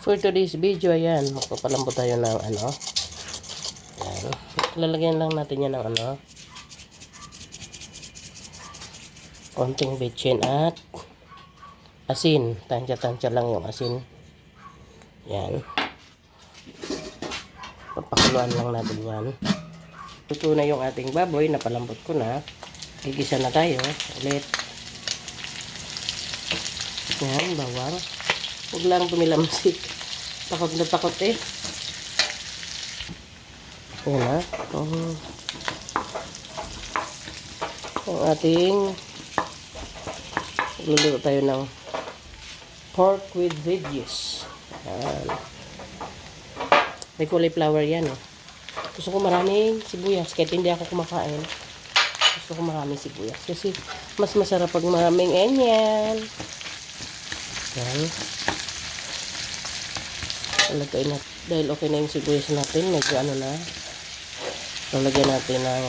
For today's video, ayan, magpapalambot tayo ng ano. Ayan. Lalagyan lang natin yan ng ano. Konting bitchin at asin. Tansya-tansya lang yung asin. Ayan. Papakuluan lang natin yan. Luto na yung ating baboy. Napalambot ko na. Gigisa na tayo. Ulit. Ayan, bawang. Huwag lang tumilamsik. Takot na takot eh. Ayan na. Ang ating luluto tayo ng pork with veggies. Ayan. May cauliflower yan eh. Gusto ko maraming sibuyas. Kahit hindi ako kumakain. Gusto ko maraming sibuyas. Kasi mas masarap pag maraming onion. Ayan. Lalagay na. Dahil okay na yung sibuyas natin. Medyo ano na. Lalagyan natin ng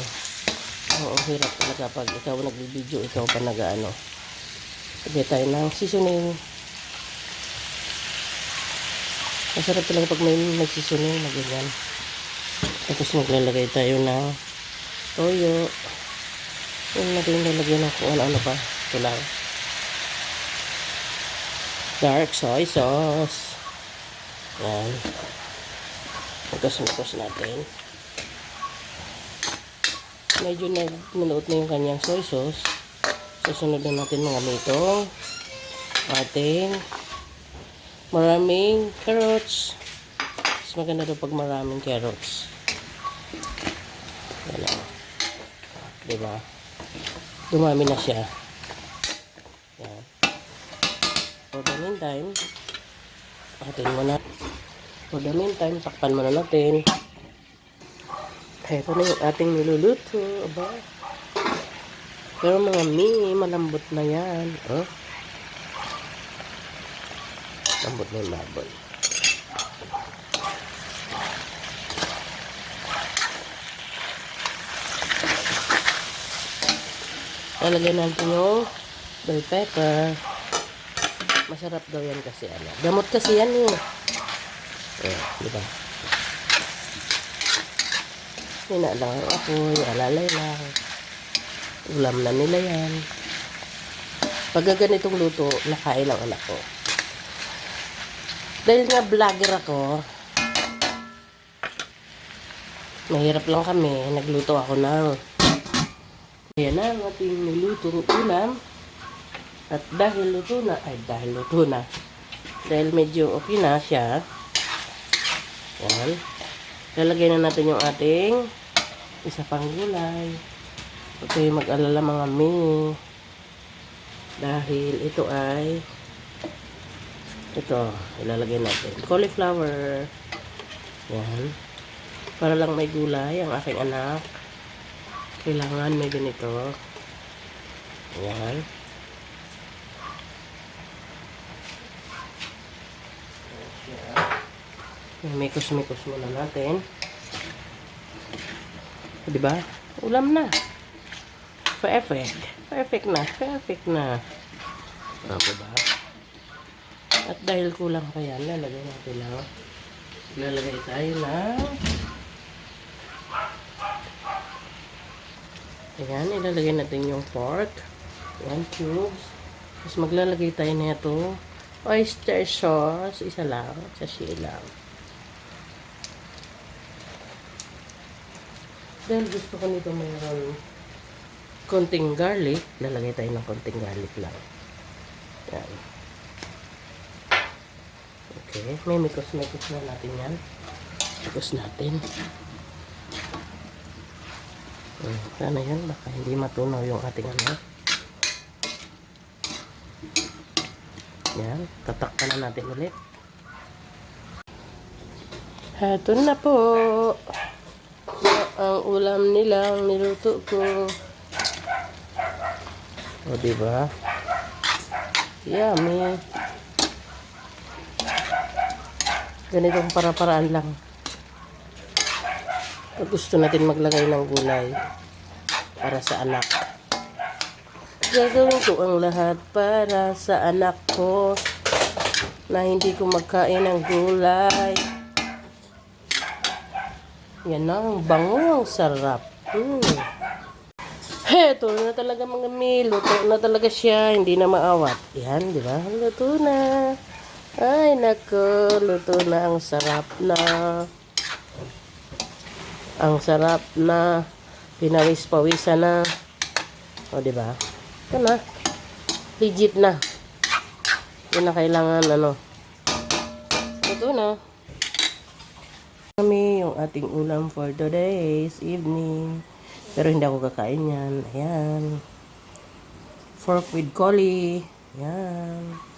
hirap talaga pag ikaw nagbibideo. Ikaw pa nag-ano. Lagyan tayo ng seasoning. Masarap talaga pag may seasoning na ganyan. Tapos maglalagay tayo ng toyo. Yung natin lalagyan ng kung ano-ano pa. Ito lang. Dark soy sauce. Yan. Magkas-magkas natin. Medyo naluot na yung kanyang soy sauce. Susunod na natin mga mitong ating maraming carrots. Mas maganda daw pag maraming carrots. Yan o. Diba? Dumami na siya. Yan. For the meantime, pakatin mo na. For the meantime, takpan mo na natin. Ito na yung ating niluluto. Aba. Pero mga malambot na yan. Oh. Lambot na yung baboy. Lalagyan natin yung bell pepper. Masarap daw yan kasi ano. Gamot kasi yan eh. Diba? Hina lang ang apoy, alalay lang. Ulam na nila yan. Pag ganitong luto, nakain ang anak ko. Dahil nga vlogger ako, mahirap lang kami. Nagluto ako ng ayan na ang ating nilutong ulam. At dahil luto na, dahil medyo okay na siya, yan, lalagay na natin yung ating isa pang gulay. Huwag kayo mag-alala mga dahil ito ay ilalagay natin cauliflower. Yan, para lang may gulay ang aking anak. Kailangan may ganito. Yan. Mikos-mikos muna natin. Diba? Ulam na. Perfect. Perfect na. Diba? At dahil kulang pa yan, lalagay natin lang. Lalagay tayo na. Ayan, ilalagay natin yung pork. 1 cubes. Tapos maglalagay tayo na ito. Oyster sauce. Isa lang. Sachet lang. Dahil gusto ko nito mayroon konting garlic, lalagay tayo ng konting garlic lang. Yan. Okay. May mikos-mikos na natin yan. Mikos natin. Sana yan. Baka hindi matunaw yung ating ano. Yan. Tatakpan na natin ulit. Ito na po. Ang ulam nilang niluto ko. O, diba? Yummy. Ganitong para-paraan lang. Pag gusto natin maglagay ng gulay para sa anak. Gagawin ko ang lahat para sa anak ko. na hindi ko magkain ng gulay. Yan na, ang bango, ang sarap. Heto na talaga mga mi, luto na talaga siya, hindi na maawat. Yan, di ba? Luto na. Ay, nako, luto na, ang sarap na. Ang sarap na. Pinawis-pawisan na. O, di ba? Ito na. Legit na. Yun na kailangan, ano. Luto na. Kami yung ating ulam for today's evening. Pero hindi ako kakain yan. Ayan. Fork with collie. Ayan.